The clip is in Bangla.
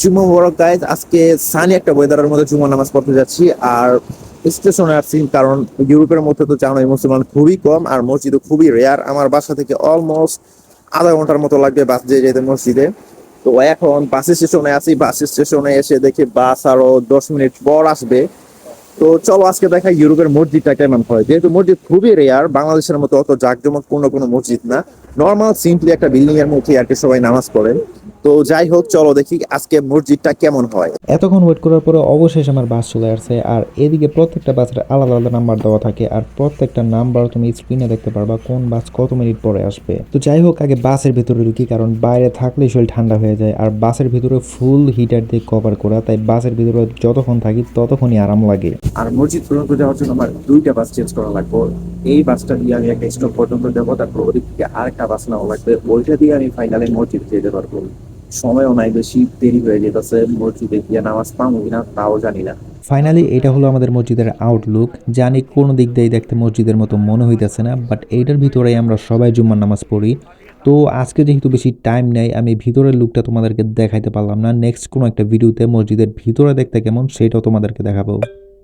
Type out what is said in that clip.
জুম্মা মুবারক গাইজ, আজকে সানি একটা ওয়েদারের মধ্যে জুম্মা নামাজ পড়তে যাচ্ছি। আর স্টেশনে আসছি কারণ ইউরোপের মধ্যে তো জানোই মুসলমান খুবই কম আর মসজিদও খুবই রেয়ার। আমার বাসা থেকে অলমোস্ট আধা ঘন্টার মতো লাগবে বাস দিয়ে যেতে মসজিদে। তো এখন বাস স্টেশনে আছি, বাস স্টেশনে এসে দেখি বাস আরো 10 মিনিট পর আসবে। তো চলো আজকে দেখা ইউরোপের মসজিদটা কেমন হয়, যেহেতু মসজিদ খুবই রেয়ার, বাংলাদেশের মতো অত জাঁকজমকপূর্ণ কোনো মসজিদ না, নর্মাল সিম্পলি একটা বিল্ডিং এর মধ্যে আর কি সবাই নামাজ পড়ে। তো যাই হোক, চলো দেখি আজকে মসজিদটা কেমন হয়। এতক্ষণ ওয়েট করার পরে অবশেষে আমার বাস চলে আসছে। আর এদিকে প্রত্যেকটা বাসের আলাদা আলাদা নাম্বার দেওয়া থাকে, আর প্রত্যেকটা নাম্বার তুমি স্ক্রিনে দেখতে পারবা কোন বাস কত মিনিট পরে আসবে। তো যাই হোক, আগে বাসের ভিতরে ঢুকি, কারণ বাইরে থাকলেই শরীর ঠান্ডা হয়ে যায়, আর বাসের ভিতরে ফুল হিটার দিয়ে কভার করা, তাই বাসের ভিতরে যতক্ষণ থাকি ততক্ষণই আরাম লাগে। আর মসজিদ পর্যন্ত যাওয়ার জন্য আমার দুইটা বাস চেঞ্জ করা লাগবে। এই বাসটা দিয়ে আমি একটা স্টপ পর্যন্ত যাবো, তারপর ওদিক থেকে আরেকটা বাস নেওয়া লাগবে, ওইটা দিয়ে আমি ফাইনালি মসজিদ যেতে পারবো। সময়ও নাই, বেশি দেরি হয়ে যেতেছে, মসজিদে গিয়ে নামাজ পাবো কিনা তাও জানি না। ফাইনালি এটা হলো আমাদের মসজিদের আউটলুক। জানি কোনো দিক দিয়ে দেখতে মসজিদের মতো মনে হইতেছে না, বাট এইটার ভিতরেই আমরা সবাই জুম্মার নামাজ পড়ি। তো আজকে যেহেতু বেশি টাইম নেই, আমি ভিতরের লুকটা তোমাদেরকে দেখাইতে পারলাম না। নেক্সট কোনো একটা ভিডিওতে মসজিদের ভিতরে দেখতে কেমন সেটাও তোমাদেরকে দেখাবো।